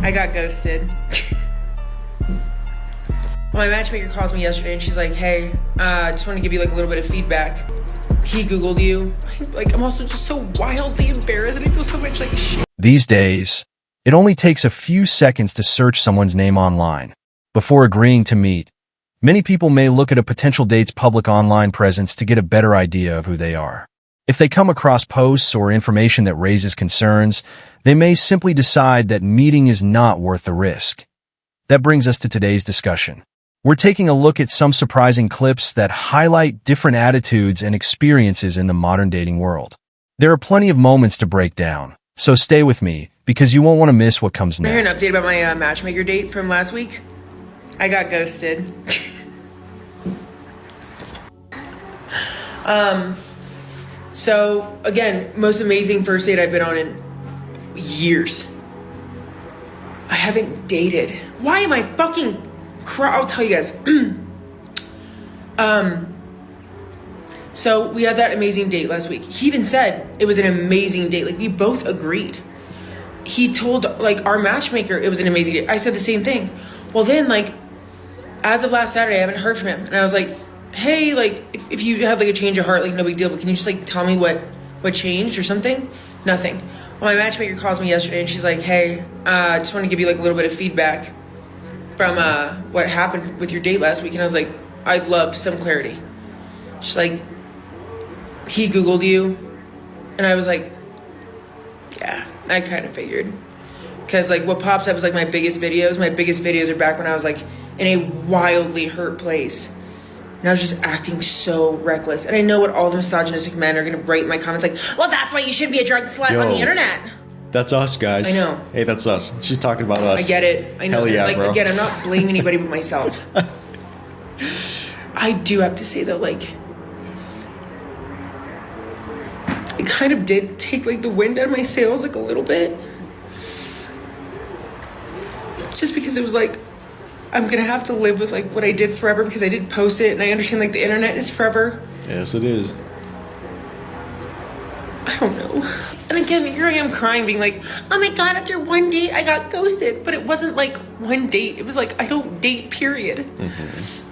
I got ghosted. My matchmaker calls me yesterday and she's like, hey, just want to give you like a little bit of feedback. He Googled you. Like, I'm also just so wildly embarrassed and I feel so much like shit. These days, it only takes a few seconds to search someone's name online. Before agreeing to meet, many people may look at a potential date's public online presence to get a better idea of who they are. If they come across posts or information that raises concerns, they may simply decide that meeting is not worth the risk. That brings us to today's discussion. We're taking a look at some surprising clips that highlight different attitudes and experiences in the modern dating world. There are plenty of moments to break down, so stay with me because you won't want to miss what comes next. I hear an update about my matchmaker date from last week. I got ghosted. So again, most amazing first date I've been on in years. I haven't dated. Why am I fucking I'll tell you guys. So we had that amazing date last week. He even said it was an amazing date. Like, we both agreed. He told like our matchmaker it was an amazing date. I said the same thing. Well then, like, as of last Saturday, I haven't heard from him. And I was like, hey, like, if you have like a change of heart, like, no big deal, but can you just like tell me what changed or something? Nothing. Well, my matchmaker calls me yesterday and she's like, hey, just want to give you like a little bit of feedback from what happened with your date last week. And I was like, I'd love some clarity. She's like, he Googled you. And I was like, yeah, I kind of figured. Because like what pops up is like my biggest videos. My biggest videos are back when I was like in a wildly hurt place. And I was just acting so reckless. And I know what all the misogynistic men are going to write in my comments like, well, that's why you shouldn't be a drug slut on the internet. That's us, guys. I know. Hey, that's us. She's talking about us. I get it. I know. Hell yeah, like, bro. Again, I'm not blaming anybody but myself. I do have to say that, like, it kind of did take, like, the wind out of my sails, like, a little bit. Just because it was, like, I'm going to have to live with, like, what I did forever because I did post it, and I understand, like, the internet is forever. Yes, it is. I don't know. And again, here I am crying, being like, oh my God, after one date, I got ghosted. But it wasn't like one date. It was like, I don't date, period. Mm-hmm.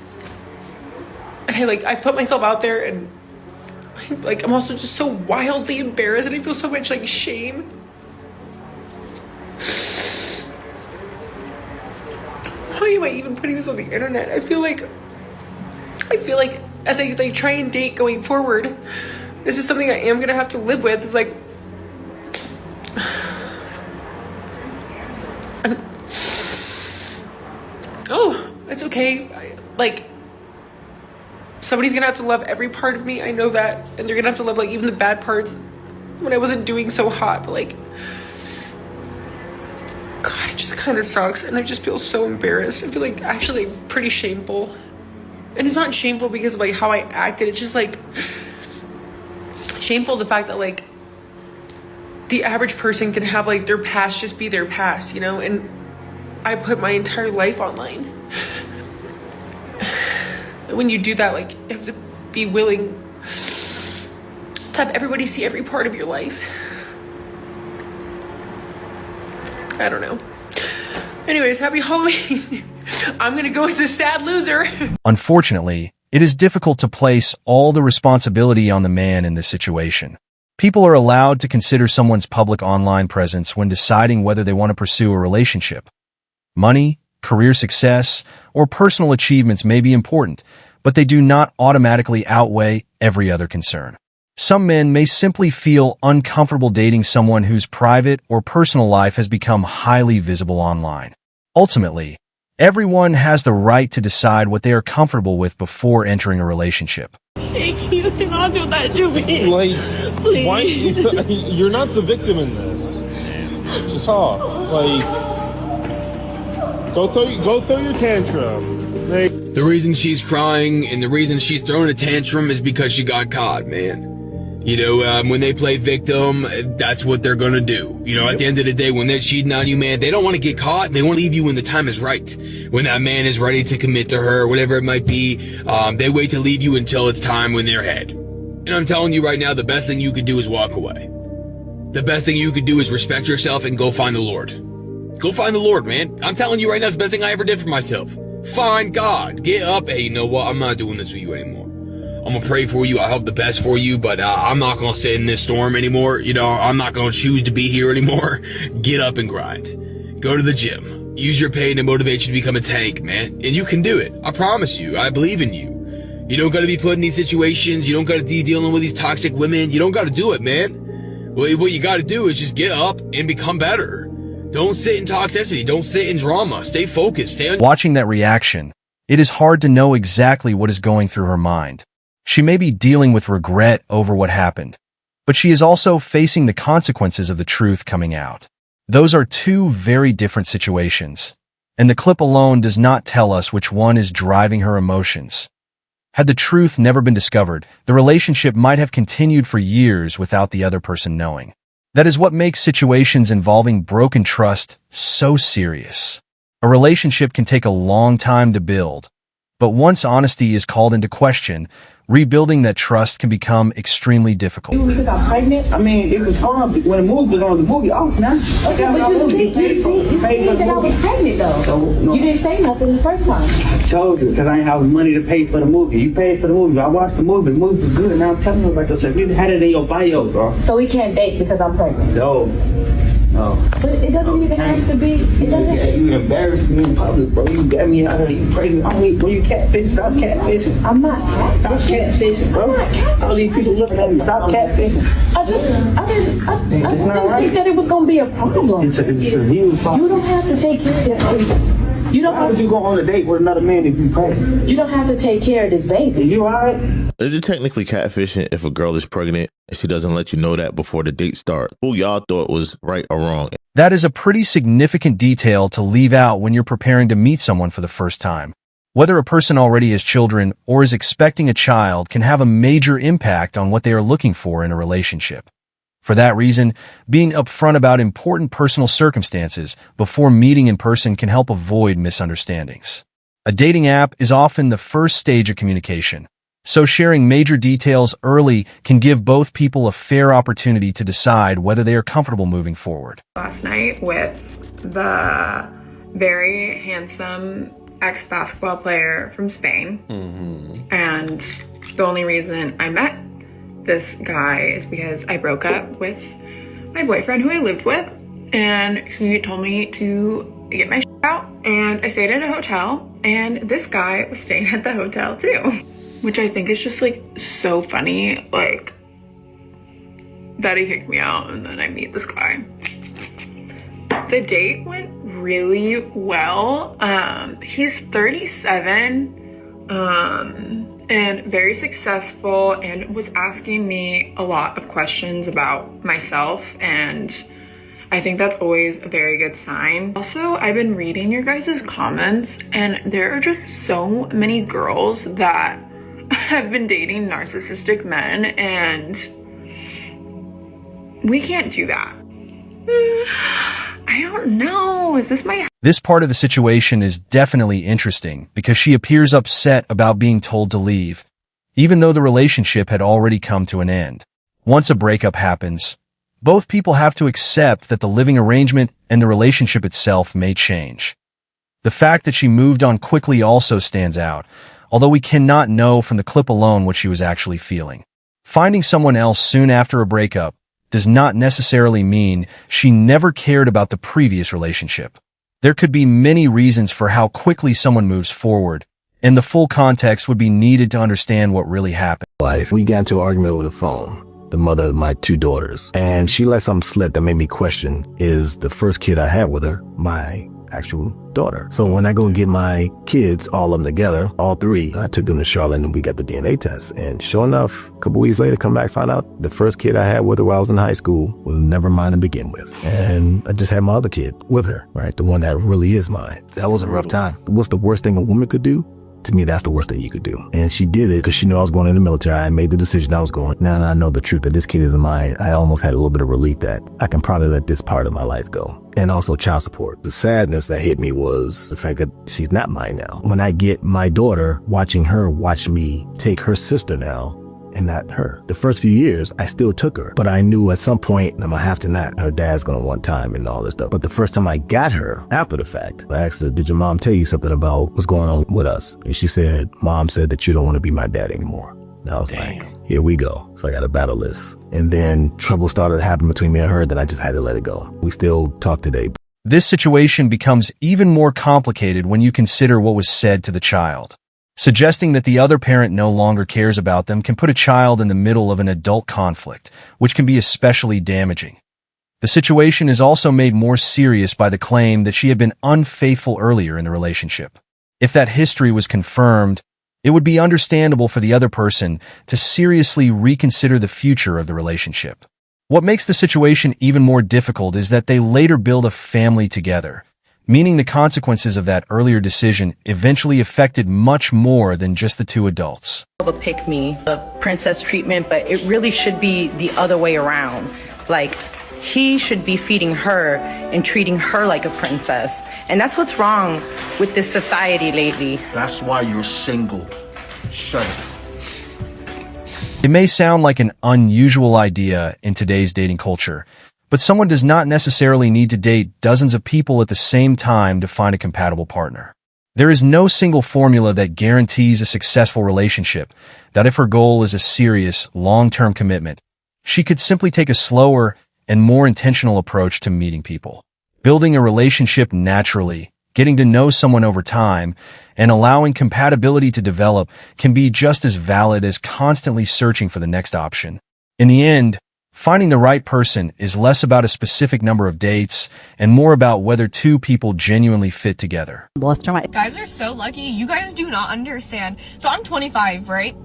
And I put myself out there and I'm also just so wildly embarrassed and I feel so much like shame. Why am I even putting this on the internet? I feel like as I like try and date going forward, this is something I am going to have to live with. It's like, oh, it's okay. Somebody's gonna have to love every part of me. I know that. And they're gonna have to love like even the bad parts when I wasn't doing so hot. But like, God, it just kind of sucks. And I just feel so embarrassed. I feel like actually pretty shameful. And it's not shameful because of like how I acted. It's just like shameful the fact that like the average person can have like their past just be their past, you know? And I put my entire life online. When you do that, like, you have to be willing to have everybody see every part of your life. I don't know. Anyways, happy Halloween. I'm gonna go with the sad loser. Unfortunately, it is difficult to place all the responsibility on the man in this situation. People are allowed to consider someone's public online presence when deciding whether they want to pursue a relationship. Money, career success, or personal achievements may be important, but they do not automatically outweigh every other concern. Some men may simply feel uncomfortable dating someone whose private or personal life has become highly visible online. Ultimately, everyone has the right to decide what they are comfortable with before entering a relationship. Thank you. Do not do that to me. Like, please. Why? You're not the victim in this. Just talk. Like, go throw your tantrum. Like, the reason she's crying and the reason she's throwing a tantrum is because she got caught, man. You know, when they play victim, that's what they're gonna do. You know, at the end of the day, when they're cheating on you, man, they don't want to get caught. They want to leave you when the time is right. When that man is ready to commit to her, whatever it might be, they wait to leave you until it's time when they're ahead. And I'm telling you right now, the best thing you could do is walk away. The best thing you could do is respect yourself and go find the Lord. Go find the Lord, man. I'm telling you right now, it's the best thing I ever did for myself. Find God. Get up. Hey, you know what? I'm not doing this with you anymore. I'm gonna pray for you. I hope the best for you, but I'm not gonna sit in this storm anymore. You know, I'm not gonna choose to be here anymore. Get up and grind. Go to the gym. Use your pain to motivate you to become a tank, man. And you can do it. I promise you. I believe in you. You don't gotta be put in these situations. You don't gotta be dealing with these toxic women. You don't gotta do it, man. What you gotta do is just get up and become better. Don't sit in toxicity. Don't sit in drama. Stay focused. Stay on. Watching that reaction, it is hard to know exactly what is going through her mind. She may be dealing with regret over what happened, but she is also facing the consequences of the truth coming out. Those are two very different situations, and the clip alone does not tell us which one is driving her emotions. Had the truth never been discovered, the relationship might have continued for years without the other person knowing. That is what makes situations involving broken trust so serious. A relationship can take a long time to build, but once honesty is called into question, rebuilding that trust can become extremely difficult. Because I'm pregnant? I mean, it was fun when the movie was on. The movie off now. Okay, but you said that I was pregnant though. So, no. You didn't say nothing the first time. I told you, because I didn't have money to pay for the movie. You paid for the movie. I watched the movie. The movie was good. Now I'm telling you about yourself. You had it in your bio, bro. So we can't date because I'm pregnant? No. But it doesn't even have to be. It doesn't. Yeah, you embarrassed me in public, bro. You got me out here. You pregnant. I mean, bro, you catfishing. Stop catfishing. I'm not catfishing. Stop catfishing, bro. I'm not catfishing. All these people looking at me. Stop catfishing. I didn't think that it was gonna be a problem. It's a huge problem. You don't have to take care of this. You don't have to go on a date with another man if you pregnant. You don't have to take care of this baby. You alright? Is it technically catfishing if a girl is pregnant and she doesn't let you know that before the date starts? Who y'all thought was right or wrong? That is a pretty significant detail to leave out when you're preparing to meet someone for the first time. Whether a person already has children or is expecting a child can have a major impact on what they are looking for in a relationship. For that reason, being upfront about important personal circumstances before meeting in person can help avoid misunderstandings. A dating app is often the first stage of communication, so sharing major details early can give both people a fair opportunity to decide whether they are comfortable moving forward. Last night with the very handsome ex-basketball player from Spain, and the only reason I met this guy is because I broke up with my boyfriend who I lived with, and he told me to get my shit out, and I stayed in a hotel, and this guy was staying at the hotel too, which I think is just like so funny, like that he kicked me out and then I meet this guy. The date went really well. He's 37 and very successful, and was asking me a lot of questions about myself, and I think that's always a very good sign. Also, I've been reading your guys' comments, and there are just so many girls that have been dating narcissistic men, and we can't do that. I don't know. Is this my... This part of the situation is definitely interesting because she appears upset about being told to leave, even though the relationship had already come to an end. Once a breakup happens, both people have to accept that the living arrangement and the relationship itself may change. The fact that she moved on quickly also stands out, although we cannot know from the clip alone what she was actually feeling. Finding someone else soon after a breakup does not necessarily mean she never cared about the previous relationship. There could be many reasons for how quickly someone moves forward, and the full context would be needed to understand what really happened. We got into an argument over the phone, the mother of my two daughters, and she let something slip that made me question, is the first kid I had with her my actual daughter? So when I go and get my kids, all of them together, all three, I took them to Charlotte and we got the DNA test. And sure enough, a couple weeks later, come back, find out the first kid I had with her while I was in high school was never mine to begin with. And I just had my other kid with her, right? The one that really is mine. That was a rough time. What's the worst thing a woman could do? To me, that's the worst thing you could do. And she did it because she knew I was going in the military. I made the decision I was going. Now that I know the truth that this kid isn't mine, I almost had a little bit of relief that I can probably let this part of my life go. And also child support. The sadness that hit me was the fact that she's not mine now. When I get my daughter, watching her watch me take her sister now and not her. The first few years, I still took her, but I knew at some point I'm gonna have to not. Her dad's gonna want time and all this stuff. But the first time I got her, after the fact, I asked her, did your mom tell you something about what's going on with us? And she said, Mom said that you don't want to be my dad anymore. And I was like, here we go. So I got to battle this. And then trouble started happening between me and her, then I just had to let it go. We still talk today. This situation becomes even more complicated when you consider what was said to the child. Suggesting that the other parent no longer cares about them can put a child in the middle of an adult conflict, which can be especially damaging. The situation is also made more serious by the claim that she had been unfaithful earlier in the relationship. If that history was confirmed, it would be understandable for the other person to seriously reconsider the future of the relationship. What makes the situation even more difficult is that they later build a family together, meaning the consequences of that earlier decision eventually affected much more than just the two adults. The pick me, the princess treatment, but it really should be the other way around. Like, he should be feeding her and treating her like a princess. And that's what's wrong with this society lately. That's why you're single. Shut it. It may sound like an unusual idea in today's dating culture, but someone does not necessarily need to date dozens of people at the same time to find a compatible partner. There is no single formula that guarantees a successful relationship, that if her goal is a serious, long-term commitment, she could simply take a slower and more intentional approach to meeting people. Building a relationship naturally, getting to know someone over time, and allowing compatibility to develop can be just as valid as constantly searching for the next option. In the end, finding the right person is less about a specific number of dates and more about whether two people genuinely fit together. Guys are so lucky. You guys do not understand. So I'm 25, right?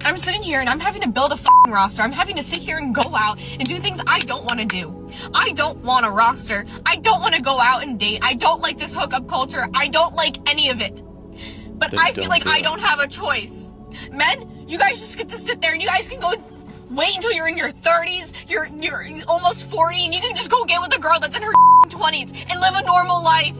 I'm sitting here and I'm having to build a f***ing roster. I'm having to sit here and go out and do things I don't want to do. I don't want a roster. I don't want to go out and date. I don't like this hookup culture. I don't like any of it. But I feel like I don't have a choice. Men, you guys just get to sit there and you guys can go wait until you're in your 30s, you're almost 40, and you can just go get with a girl that's in her 20s and live a normal life.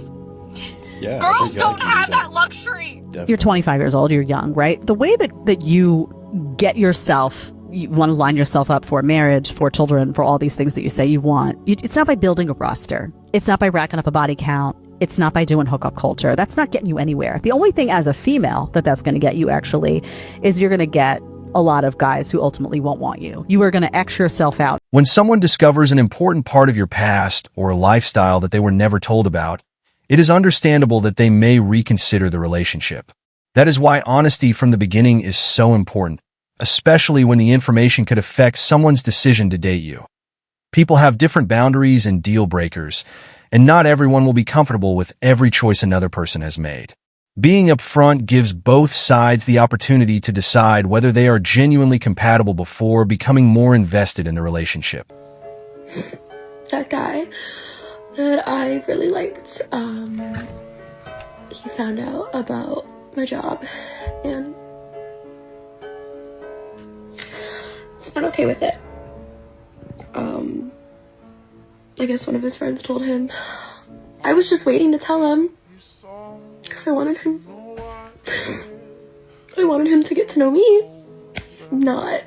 Yeah, girls don't have that luxury. Definitely. You're 25 years old, you're young, right? The way that you get yourself, you want to line yourself up for marriage, for children, for all these things that you say you want. It's not by building a roster. It's not by racking up a body count. It's not by doing hookup culture. That's not getting you anywhere. The only thing as a female that's going to get you actually is you're going to get a lot of guys who ultimately won't want you. You are going to X yourself out. When someone discovers an important part of your past or a lifestyle that they were never told about, it is understandable that they may reconsider the relationship. That is why honesty from the beginning is so important, especially when the information could affect someone's decision to date you. People have different boundaries and deal breakers, and not everyone will be comfortable with every choice another person has made. Being upfront gives both sides the opportunity to decide whether they are genuinely compatible before becoming more invested in the relationship. That guy that I really liked, he found out about my job and it's not okay with it. I guess one of his friends told him. I was just waiting to tell him because I wanted him to get to know me, not.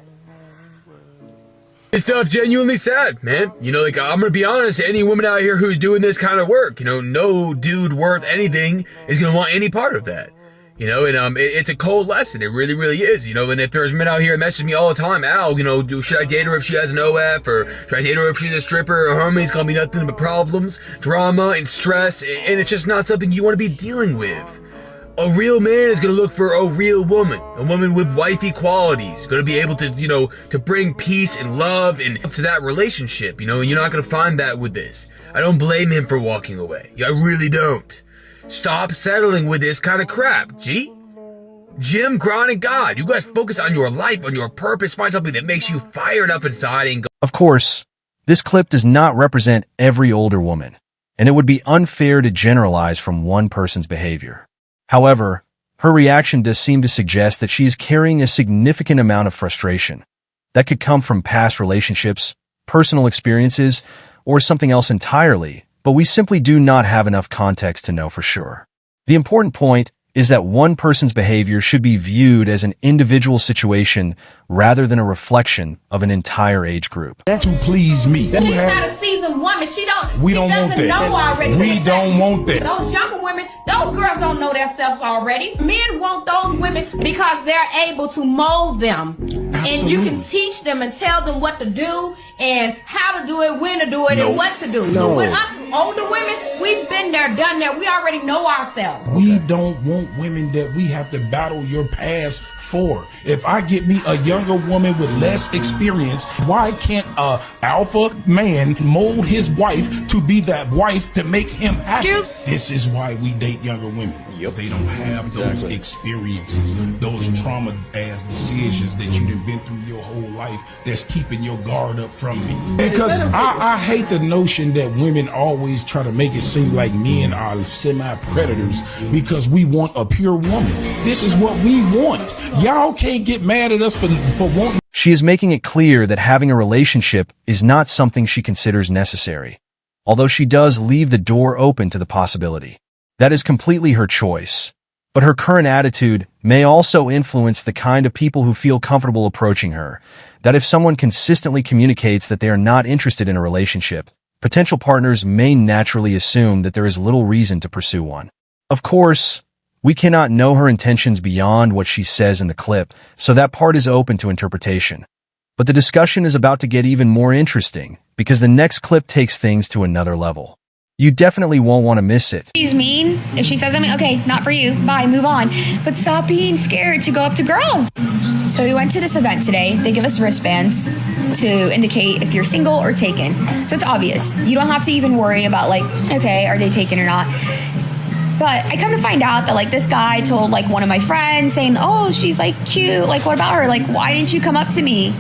This stuff genuinely sad, man. You know, like, I'm gonna be honest, any woman out here who's doing this kind of work, you know, no dude worth anything is gonna want any part of that. You know, and it's a cold lesson. It really, really is. You know, and if there's men out here that message me all the time, Al, you know, should I date her if she has an OF, or should I date her if she's a stripper, or homie, it's gonna be nothing but problems, drama, and stress, and it's just not something you want to be dealing with. A real man is gonna look for a real woman, a woman with wifey qualities, gonna be able to, you know, to bring peace and love and up to that relationship, you know, and you're not gonna find that with this. I don't blame him for walking away. I really don't. Stop settling with this kind of crap, G. Jim, Gron, and God, you guys focus on your life, on your purpose, find something that makes you fired up inside and go. Of course, this clip does not represent every older woman, and it would be unfair to generalize from one person's behavior. However, her reaction does seem to suggest that she is carrying a significant amount of frustration that could come from past relationships, personal experiences, or something else entirely, but we simply do not have enough context to know for sure. The important point is that one person's behavior should be viewed as an individual situation rather than a reflection of an entire age group. To please me. She's not a seasoned woman. She don't We don't want doesn't that. know already. We don't want that. Those younger women, those girls don't know themselves already. Men want those women because they're able to mold them. And you can teach them and tell them what to do and how to do it, when to do it, and what to do. No. With us older women, we've been there, done that. We already know ourselves. We don't want women that we have to battle your past for. If I get me a younger woman with less experience, why can't a alpha man mold his wife to be that wife to make him happy? This is why we date younger women. They don't have those experiences, those trauma-ass decisions that you've been through your whole life that's keeping your guard up from me. Because I hate the notion that women always try to make it seem like men are semi-predators because we want a pure woman. This is what we want. Y'all can't get mad at us for wanting. She is making it clear that having a relationship is not something she considers necessary, although she does leave the door open to the possibility. That is completely her choice, but her current attitude may also influence the kind of people who feel comfortable approaching her, that if someone consistently communicates that they are not interested in a relationship, potential partners may naturally assume that there is little reason to pursue one. Of course, we cannot know her intentions beyond what she says in the clip, so that part is open to interpretation. But the discussion is about to get even more interesting, because the next clip takes things to another level. You definitely won't want to miss it. She's mean. If she says something, okay, not for you, bye, move on. But stop being scared to go up to girls. So we went to this event today. They give us wristbands to indicate if you're single or taken. So it's obvious. You don't have to even worry about like, okay, are they taken or not? But I come to find out that like this guy told like one of my friends saying, oh, she's like cute. Like, what about her? Like, why didn't you come up to me?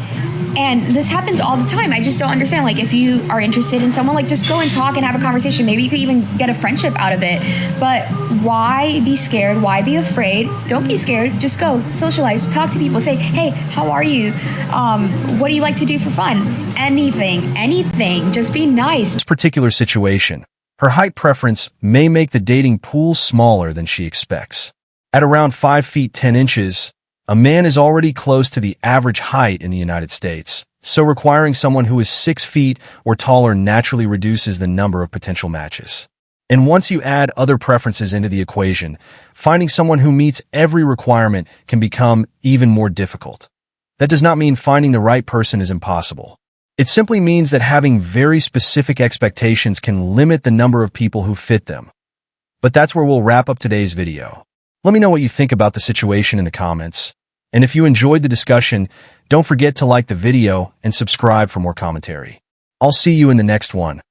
And this happens all the time. I just don't understand. Like, if you are interested in someone, like, just go and talk and have a conversation. Maybe you could even get a friendship out of it. But why be scared? Why be afraid? Don't be scared. Just go, socialize, talk to people. Say, hey, how are you? What do you like to do for fun? Anything. Just be nice. In this particular situation, her height preference may make the dating pool smaller than she expects. At around 5 feet 10 inches, a man is already close to the average height in the United States, so requiring someone who is 6 feet or taller naturally reduces the number of potential matches. And once you add other preferences into the equation, finding someone who meets every requirement can become even more difficult. That does not mean finding the right person is impossible. It simply means that having very specific expectations can limit the number of people who fit them. But that's where we'll wrap up today's video. Let me know what you think about the situation in the comments. And if you enjoyed the discussion, don't forget to like the video and subscribe for more commentary. I'll see you in the next one.